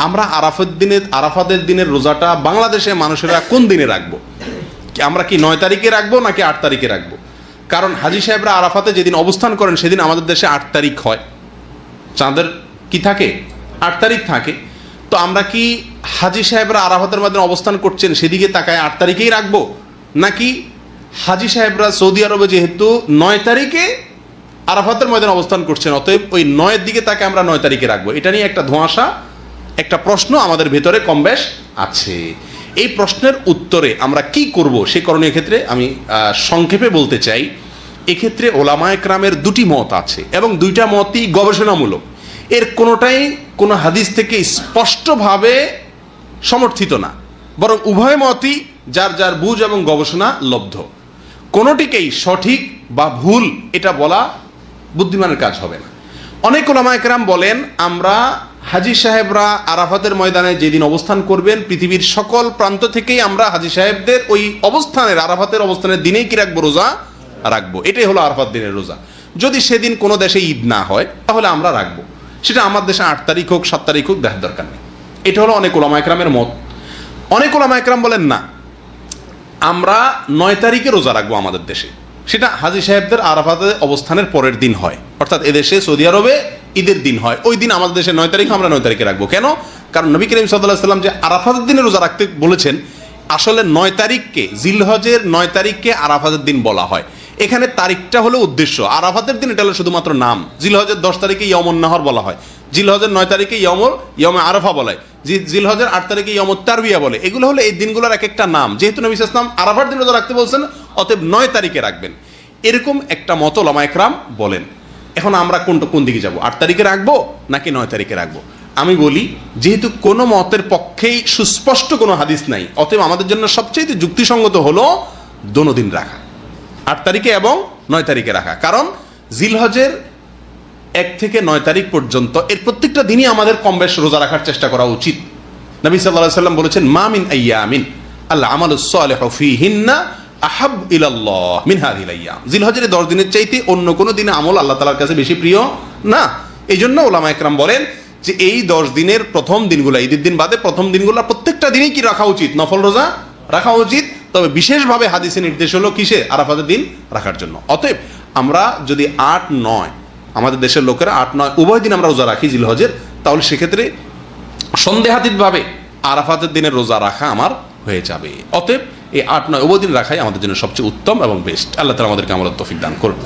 আমরা আরাফাতের দিনের রোজাটা বাংলাদেশে মানুষেরা কোন দিনে রাখবো? আমরা কি 9 তারিখে রাখবো নাকি 8 তারিখে রাখবো? কারণ হাজী সাহেবরা আরাফাতে যেদিন অবস্থান করেন সেদিন আমাদের দেশে 8 তারিখ হয়, চাঁদের কি থাকে 8 তারিখ থাকে। তো আমরা কি হাজী সাহেবরা আরাফাতের মধ্যে অবস্থান করছেন সেদিকে তাকায় 8 তারিখেই রাখবো, নাকি হাজী সাহেবরা সৌদি আরবে যেহেতু 9 তারিখে আরাফাতের ময়দানে অবস্থান করছেন অতএব ওই 9-এর দিকে তাকে আমরা 9 তারিখে রাখবো? এটা নিয়ে একটা ধোঁয়াশা, একটা প্রশ্ন আমাদের ভেতরে কম বেশ আছে। এই প্রশ্নের উত্তরে আমরা কি করব সে করণীয় ক্ষেত্রে আমি সংক্ষেপে বলতে চাই, এক্ষেত্রে ওলামায়ে কেরামের দুটি মত আছে এবং দুইটা মতই গবেষণামূলক। এর কোনোটাই কোনো হাদিস থেকে স্পষ্টভাবে সমর্থিত না, বরং উভয় মতই যার যার বুঝ এবং গবেষণা লব্ধ। কোনোটিকেই সঠিক বা ভুল এটা বলা বুদ্ধিমানের কাজ হবে না। অনেক ওলামায়ে কেরাম বলেন আমরা হাজী সাহেবরা আরাফাতের ময়দানে যেদিন অবস্থান করবেন পৃথিবীর সকল প্রান্ত থেকেই আমরা হাজী সাহেবদের ওই অবস্থানের আরাফাতের অবস্থানের দিনেই কি রাখবো? রোজা রাখবো। এটাই হলো আরাফাত দিনের রোজা। যদি সেদিন কোনো দেশে ঈদ না হয় তাহলে আমরা রাখবো, সেটা আমার দেশে 8 তারিখ হোক 7 তারিখ হোক দেখার দরকার নেই। এটা হলো অনেক ওলামায়ে কেরামের মত। অনেক ওলামায়ে কেরাম বলেন না, আমরা 9 তারিখে রোজা রাখবো আমাদের দেশে, সেটা হাজী সাহেবদের আরাফাতে অবস্থানের পরের দিন হয়, অর্থাৎ এদেশে সৌদি আরবে ঈদের দিন হয়, ওই দিন আমাদের দেশে 9 তারিখ, আমরা 9 তারিখে রাখবো। কেন? কারণ নবী করিম সাল্লাল্লাহু আলাইহি ওয়াসাল্লাম যে আরাফাতের দিনে রোজা রাখতে বলেছেন, আসলে 9 তারিখকে, জিলহজের 9 তারিখকে আরাফাতের দিন বলা হয়। এখানে তারিখটা হলো উদ্দেশ্য, আরাফাতের দিন এটা হলো শুধুমাত্র নাম। জিলহজের 10 তারিখে ইয়মুন নাহর বলা হয়, জিলহজের 9 তারিখে ইয়মে আরাফা বলা হয়, জিলহজের 8 তারিখে ইয়মুত তারবিয়া বলে। এগুলো হলো এই দিনগুলোর এক একটা নাম। যেহেতু নবী সাল্লাল্লাহু আলাইহি ওয়াসাল্লাম আরাফার দিন রোজা রাখতে বলছেন, অতএব 9 তারিখে রাখবেন, এরকম একটা মত ওলামায়ে কেরাম বলেন। এখন আমরা কোন দিকে যাব? 8 তারিখে রাখবো নাকি 9 তারিখে রাখবো? আমি বলি, যেহেতু কোনো মতের পক্ষেই সুস্পষ্ট কোনো হাদিস নাই, অতএব আমাদের জন্য সবচেয়ে যুক্তিসঙ্গত হলো দোনো দিন রাখা, 8 তারিখে এবং 9 তারিখে রাখা। কারণ জিলহজের 1 থেকে 9 তারিখ পর্যন্ত এর প্রত্যেকটা দিনই আমাদের কম বেশ রোজা রাখার চেষ্টা করা উচিত। নবী সাল্লাল্লাহু আলাইহি ওয়াসাল্লাম বলেছেন, মা মিন আইয়ামিন আল আমালুস সালিহু ফীহিন্না আহাব ইলাল্লাহ মিন হাযিহিল আইয়াম। জিলহজের 10 দিনের চাইতে অন্য কোনো দিনে আমল আল্লাহ তাআলার কাছে বেশি প্রিয় না। এই জন্য ওলামায়ে কেরাম বলেন যে এই 10 দিনের প্রথম দিনগুলো, ঈদের দিন বাদে প্রথম দিনগুলো প্রত্যেকটা দিনই কি রাখা উচিত? নফল রোজা রাখা উচিত। তবে বিশেষভাবে হাদিসে নির্দেশ হলো কিসে? আরাফাতের দিন রাখার জন্য। অতএব আমরা যদি 8-9, আমাদের দেশের লোকেরা 8-9 উভয় দিন আমরা রোজা রাখি জিলহজের, তাহলে সেক্ষেত্রে সন্দেহাতীতভাবে আরাফাতের দিনের রোজা রাখা আমার হয়ে যাবে। অতএব এই 8-9 উভয় দিন রাখাই আমাদের জন্য সবচেয়ে উত্তম এবং বেস্ট। আল্লাহ তাআলা আমাদেরকে আমলের তৌফিক দান করুন।